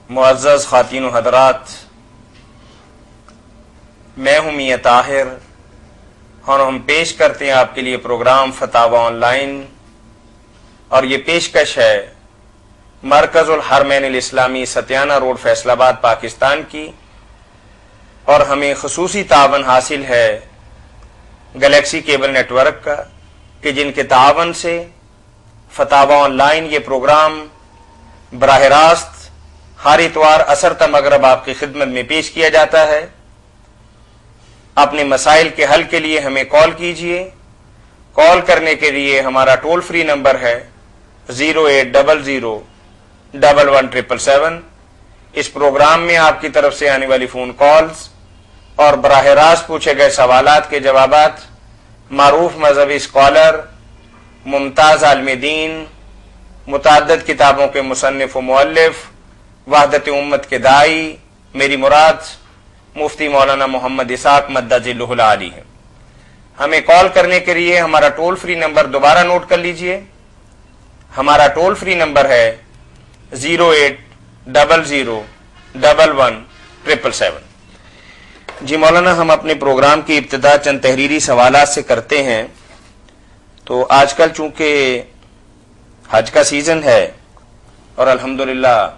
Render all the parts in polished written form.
معزز خواتین و حضرات، میں ہوں میاں طاہر اور ہم پیش کرتے ہیں آپ کے لیے پروگرام فتاوی آن لائن، اور یہ پیشکش ہے مرکز الحرمین الاسلامی ستیانہ روڈ فیصل آباد پاکستان کی، اور ہمیں خصوصی تعاون حاصل ہے گلیکسی کیبل نیٹ ورک کا، کہ جن کے تعاون سے فتاوی آن لائن یہ پروگرام براہ راست ہر اتوار عصر تا مغرب آپ کی خدمت میں پیش کیا جاتا ہے۔ اپنے مسائل کے حل کے لیے ہمیں کال کیجئے۔ کال کرنے کے لیے ہمارا ٹول فری نمبر ہے 0800117777۔ اس پروگرام میں آپ کی طرف سے آنے والی فون کالز اور براہ راست پوچھے گئے سوالات کے جوابات معروف مذہبی اسکالر، ممتاز عالم دین، متعدد کتابوں کے مصنف و مؤلف، وحدت امت کے داعی، میری مراد مفتی مولانا محمد اسحاق مدہ ذلہ العالی ہے۔ ہمیں کال کرنے کے لیے ہمارا ٹول فری نمبر دوبارہ نوٹ کر لیجئے۔ ہمارا ٹول فری نمبر ہے 08000117777۔ جی مولانا، ہم اپنے پروگرام کی ابتدا چند تحریری سوالات سے کرتے ہیں۔ تو آج کل چونکہ حج کا سیزن ہے اور الحمدللہ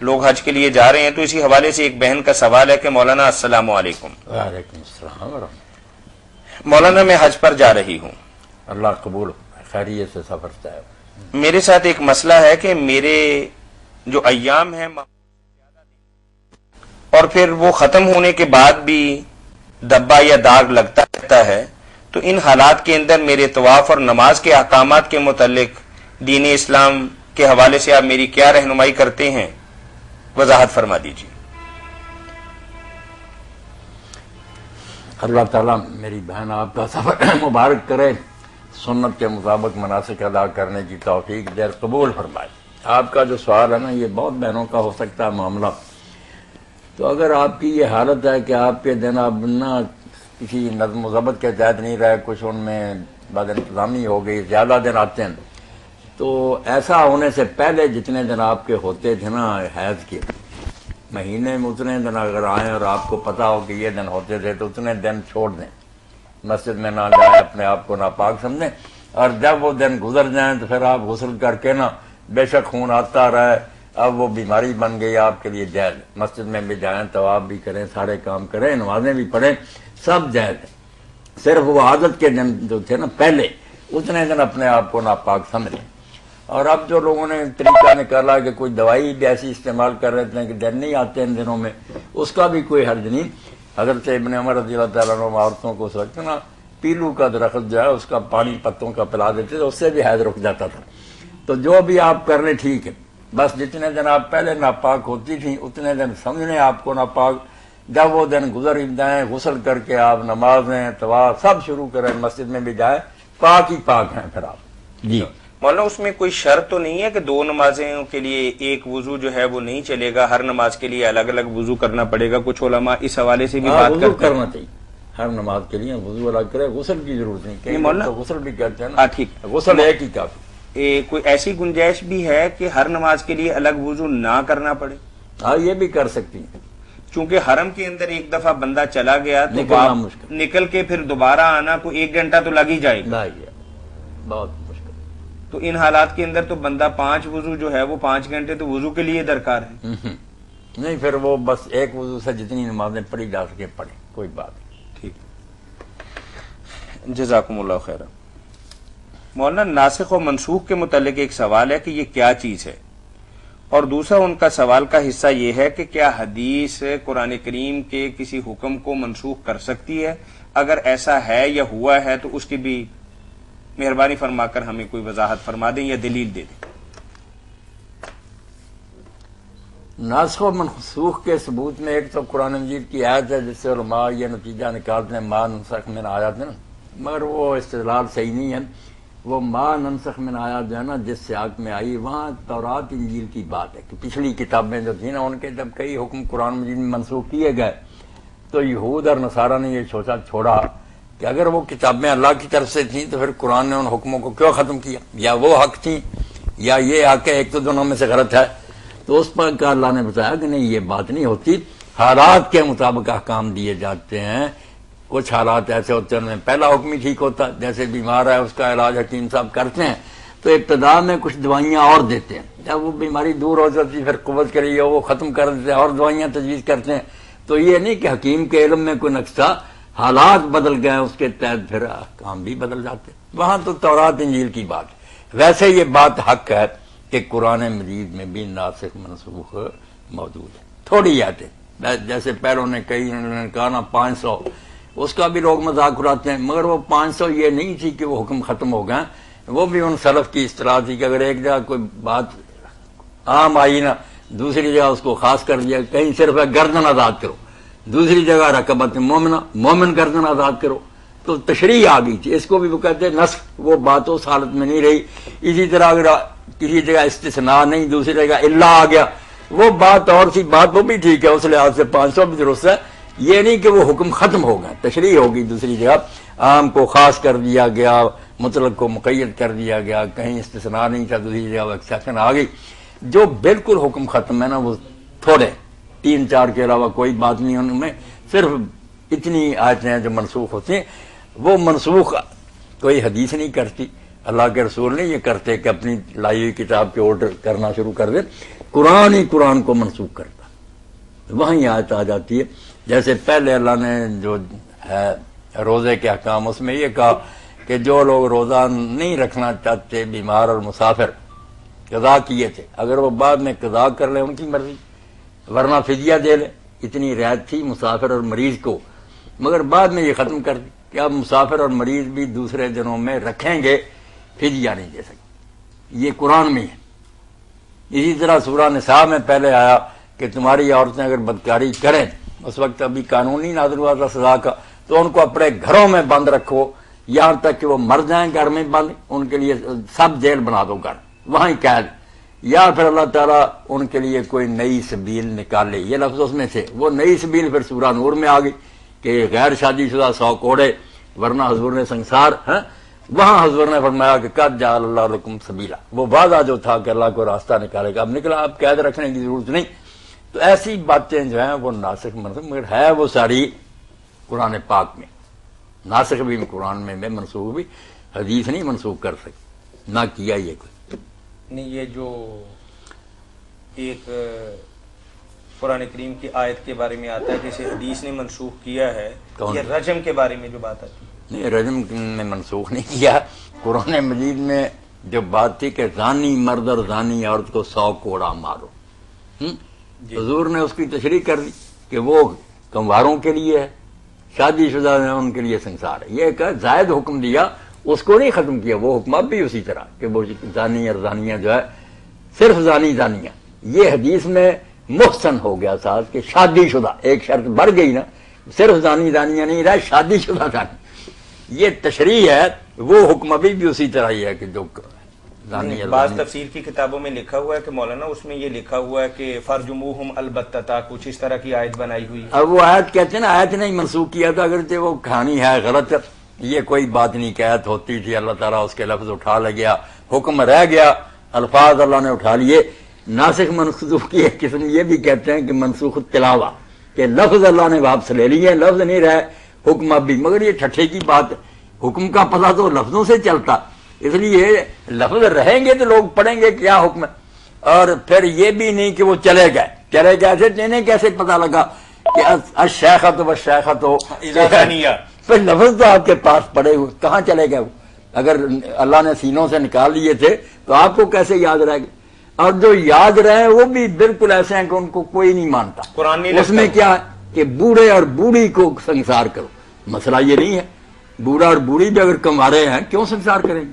لوگ حج کے لیے جا رہے ہیں، تو اسی حوالے سے ایک بہن کا سوال ہے کہ مولانا السلام علیکم۔ وعلیکم السلام ورحمۃ۔ مولانا، میں حج پر جا رہی ہوں، اللہ قبول خیریت سے سفر طے۔ میرے ساتھ ایک مسئلہ ہے کہ میرے جو ایام ہیں اور پھر وہ ختم ہونے کے بعد بھی دبا یا داغ لگتا رہتا ہے، تو ان حالات کے اندر میرے طواف اور نماز کے احکامات کے متعلق دین اسلام کے حوالے سے آپ میری کیا رہنمائی کرتے ہیں، وضاحت فرما دیجیے۔ اللہ تعالیٰ میری بہن آپ کا سفر مبارک کرے، سنت کے مطابق مناسک ادا کرنے کی توفیق دے، قبول فرمائے۔ آپ کا جو سوال ہے نا، یہ بہت بہنوں کا ہو سکتا ہے معاملہ۔ تو اگر آپ کی یہ حالت ہے کہ آپ کے دن اب نہ کسی نظم و ضبط کے تحت نہیں رہے، کچھ ان میں بد انتظامی ہو گئی، زیادہ دن آتے ہیں، تو ایسا ہونے سے پہلے جتنے دن آپ کے ہوتے تھے نا حیض کے مہینے میں، اتنے دن اگر آئیں اور آپ کو پتا ہو کہ یہ دن ہوتے تھے، تو اتنے دن چھوڑ دیں، مسجد میں نہ جائیں، اپنے آپ کو ناپاک سمجھیں، اور جب وہ دن گزر جائیں تو پھر آپ غسل کر کے نا، بے شک خون آتا رہے، اب وہ بیماری بن گئی آپ کے لیے جائز، مسجد میں بھی جائیں، طواف بھی کریں، سارے کام کریں، نمازیں بھی پڑھیں، سب جائز ہے۔ صرف وہ عادت کے دن جو تھے نا پہلے، اتنے دن اپنے آپ کو ناپاک سمجھیں۔ اور اب جو لوگوں نے طریقہ نکالا کہ کوئی دوائی بھی ایسی استعمال کر رہے تھے کہ دن نہیں آتے ان دنوں میں، اس کا بھی کوئی حرج نہیں۔ حضرت ابن عمر رضی اللہ تعالیٰ عنہ عورتوں کو اس وقت نا پیلو کا درخت جو ہے اس کا پانی پتوں کا پلا دیتے تھے، اس سے بھی حیض رک جاتا تھا۔ تو جو بھی آپ کر لیں ٹھیک ہے، بس جتنے دن آپ پہلے ناپاک ہوتی تھیں اتنے دن سمجھنے آپ کو ناپاک، جب وہ دن گزر جائیں غسل کر کے آپ نمازیں طواف سب شروع کریں، مسجد میں بھی جائیں، پاک ہی پاک ہیں پھر آپ۔ جی مولانا، اس میں کوئی شرط تو نہیں ہے کہ دو نمازیں کے لیے ایک وضو جو ہے وہ نہیں چلے گا، ہر نماز کے لیے الگ الگ وضو کرنا پڑے گا؟ کچھ علماء اس حوالے سے بھی بات وضو کرتے ہیں۔ کرنا چاہیے، ہر نماز کے لیے وضو الگ کرے، غسل کی ضرورت نہیں، کئی لوگ تو غسل بھی کرتے ہیں نا، ٹھیک، غسل ایک ہی کافی۔ کوئی ایسی گنجائش بھی ہے کہ ہر نماز کے لیے الگ وضو نہ کرنا پڑے؟ ہاں، یہ بھی کر سکتی ہیں، چونکہ حرم کے اندر ایک دفعہ بندہ چلا گیا تو نکلنا مشکل، نکل کے پھر دوبارہ آنا کو 1 گھنٹہ تو لگ ہی جائے گا، بہت مشکل۔ تو ان حالات کے اندر تو بندہ 5 وضو جو ہے وہ 5 گھنٹے تو وضو کے لیے درکار ہے۔ نہیں، پھر وہ بس ایک وضو سے جتنی نمازیں پڑھی جا سکے پڑھیں، کوئی بات نہیں۔ ٹھیک، جزاکم اللہ خیر۔ مولانا، ناسخ و منسوخ کے متعلق ایک سوال ہے کہ یہ کیا چیز ہے، اور دوسرا ان کا سوال کا حصہ یہ ہے کہ کیا حدیث قرآن کریم کے کسی حکم کو منسوخ کر سکتی ہے؟ اگر ایسا ہے یا ہوا ہے تو اس کی بھی مہربانی فرما کر ہمیں کوئی وضاحت فرما دیں یا دلیل دے دیں۔ ناسخ و منسوخ کے ثبوت میں ایک تو قرآن مجید کی آیت ہے جس سے علماء یہ نتیجہ نکالتے ہیں ما ننسخ من آیات، مگر وہ استدلال صحیح نہیں ہے۔ وہ ما ننسخ من آیات جو ہے نا جس سیاق میں آئی، وہاں تورات انجیل کی بات ہے کہ پچھلی کتابیں جو تھیں نا ان کے جب کئی حکم قرآن مجید میں منسوخ کیے گئے تو یہود اور نصارہ نے یہ سوچا چھوڑا کہ اگر وہ کتابیں اللہ کی طرف سے تھیں تو پھر قرآن نے ان حکموں کو کیوں ختم کیا، یا وہ حق تھیں یا یہ حق ہے، ایک تو دونوں میں سے غلط ہے۔ تو اس پر کا اللہ نے بتایا کہ نہیں یہ بات نہیں ہوتی، حالات کے مطابق احکام دیے جاتے ہیں۔ کچھ حالات ایسے ہوتے ہیں ان میں پہلا حکم ہی ٹھیک ہوتا ہے، جیسے بیمار ہے اس کا علاج حکیم صاحب کرتے ہیں تو ابتدا میں کچھ دوائیاں اور دیتے ہیں، جب وہ بیماری دور ہو جاتی پھر قوت کے لیے وہ ختم کر دیتے ہیں اور دوائیاں تجویز کرتے ہیں۔ تو یہ نہیں کہ حکیم کے علم میں کوئی نقص تھا، حالات بدل گئے اس کے تحت پھر احکام بھی بدل جاتے ہیں۔ وہاں تو تورات انجیل کی بات ہے۔ ویسے یہ بات حق ہے کہ قرآن مجید میں بھی ناسخ منسوخ موجود ہے، تھوڑی آیتیں جیسے پہلوں نے کئی انہوں نے کہا نا 500، اس کا بھی لوگ مذاق اڑاتے ہیں، مگر وہ 500 یہ نہیں تھی کہ وہ حکم ختم ہو گئے، وہ بھی ان سلف کی اصطلاح تھی کہ اگر ایک جگہ کوئی بات عام آئی نا دوسری جگہ اس کو خاص کر دیا، کہیں صرف گردن آزاد کرو، دوسری جگہ رکبت مومن گردن آزاد کرو، تو تشریح آ گئی تھی۔ اس کو بھی وہ کہتے ہیں نسخ، وہ بات اس حالت میں نہیں رہی۔ اسی طرح اگر کسی جگہ استثناء نہیں دوسری جگہ الا آ گیا، وہ بات اور سی بات وہ بھی ٹھیک ہے، اس لحاظ سے 500 بھی درست ہے۔ یہ نہیں کہ وہ حکم ختم ہو گئے، تشریح ہوگی دوسری جگہ، عام کو خاص کر دیا گیا، مطلق کو مقید کر دیا گیا، کہیں استثناء نہیں تھا دوسری جگہ وہ ایکسیپشن آ گئی۔ جو بالکل حکم ختم ہے نا وہ تھوڑے 3-4 کے علاوہ کوئی بات نہیں، ان میں صرف اتنی آیتیں ہیں جو منسوخ ہوتی ہیں۔ وہ منسوخ کوئی حدیث نہیں کرتی، اللہ کے رسول نہیں یہ کرتے کہ اپنی لائی ہوئی کتاب کے آرڈر کرنا شروع کر دے، قرآن ہی قرآن کو منسوخ کرتا، وہیں آیت آ جاتی ہے۔ جیسے پہلے اللہ نے جو ہے روزے کے احکام اس میں یہ کہا کہ جو لوگ روزہ نہیں رکھنا چاہتے، بیمار اور مسافر، قضا کیے تھے، اگر وہ بعد میں قضا کر لیں ان کی مرضی، ورنہ فدیہ دے لیں۔ اتنی رعایت تھی مسافر اور مریض کو، مگر بعد میں یہ ختم کر دی کہ اب مسافر اور مریض بھی دوسرے دنوں میں رکھیں گے، فدیہ نہیں دے سکتے۔ یہ قرآن میں ہے۔ اسی طرح سورہ نساء میں پہلے آیا کہ تمہاری عورتیں اگر بدکاری کریں، اس وقت ابھی قانون نہیں نازل ہوا تھا سزا کا، تو ان کو اپنے گھروں میں بند رکھو یہاں تک کہ وہ مر جائیں گھر میں بند، ان کے لیے سب جیل بنا دو گھر، وہاں قید، یا پھر اللہ تعالیٰ ان کے لیے کوئی نئی سبیل نکالے۔ یہ لفظ اس میں سے، وہ نئی سبیل پھر سورہ نور میں آ گئی کہ غیر شادی شدہ 100 کوڑے، ورنہ حضور نے سنسار ہے، وہاں حضور نے فرمایا کہ قد جعل اللہ لکم سبیلا، وہ وعدہ جو تھا کہ اللہ کو راستہ نکالے گا، اب نکلا، اب قید رکھنے کی ضرورت نہیں۔ تو ایسی باتیں جو ہیں وہ ناسخ منسوخ، مگر ہے وہ ساری قرآن پاک میں، ناسخ بھی قرآن میں منسوخ بھی، حدیث نہیں منسوخ کر سکتی، نہ کیا یہ کوئی نہیں۔ یہ جو ایک قرآن کریم کی آیت کے بارے میں آتا ہے جسے حدیث نے منسوخ کیا ہے، یہ رجم کے بارے میں جو بات آتی ہے، نہیں، رجم نے منسوخ نہیں کیا۔ قرآن مجید میں جو بات تھی کہ زانی مرد اور زانی عورت کو 100 کوڑا مارو، حضور نے اس کی تشریح کر دی کہ وہ کنواروں کے لیے ہے، شادی شدہ ہیں ان کے لیے سنسار ہے۔ یہ ایک زائد حکم دیا، اس کو نہیں ختم کیا، وہ حکم اب بھی اسی طرح کہ وہ زانی اور زانیہ جو ہے صرف زانی زانیہ، یہ حدیث میں محسن ہو گیا ساتھ کہ شادی شدہ، ایک شرط بڑھ گئی نا، صرف زانی زانیہ نہیں رہا، شادی شدہ زانی، یہ تشریح ہے، وہ حکم ابھی بھی اسی طرح ہی ہے کہ جو زانی اور بعض تفسیر کی کتابوں میں لکھا ہوا ہے کہ مولانا اس میں یہ لکھا ہوا ہے کہ فرجموہم البتہ، کچھ اس طرح کی آیت بنائی ہوئی ہے۔ اب وہ آیت کہتے ہیں نا، آیت نہیں منسوخ کیا تھا، اگرچہ وہ کہانی ہے غلط، یہ کوئی بات نہیں کہ آیت ہوتی تھی، اللہ تعالیٰ اس کے لفظ اٹھا لے گیا، حکم رہ گیا، الفاظ اللہ نے اٹھا لیے۔ ناسخ منسوخ کی ایک قسم یہ بھی کہتے ہیں کہ منسوخ تلاوہ، کہ لفظ اللہ نے واپس لے لیے، لفظ نہیں رہے، حکم اب بھی، مگر یہ ٹھٹھے کی بات ہے، حکم کا پتہ تو لفظوں سے چلتا، اس لیے لفظ رہیں گے تو لوگ پڑھیں گے کیا حکم ہے۔ اور پھر یہ بھی نہیں کہ وہ چلے گئے تھے، انہیں کیسے پتہ لگا کہ الشیخۃ والشیخۃ، پھر لفظ تو آپ کے پاس پڑے ہوئے، کہاں چلے گئے وہ؟ اگر اللہ نے سینوں سے نکال لیے تھے تو آپ کو کیسے یاد رہ گئے؟ اور جو یاد رہے وہ بھی بالکل ایسے ہیں کہ ان کو کوئی نہیں مانتا۔ اس میں کیا ہے کہ بوڑھے اور بوڑھی کو سنسار کرو، مسئلہ یہ نہیں ہے، بوڑھا اور بوڑھی بھی اگر کمارے ہیں کیوں سنسار کریں گے؟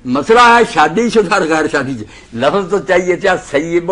مسئلہ ہے شادی شدہ اور غیر شادی، لفظ تو چاہیے، چاہے سیب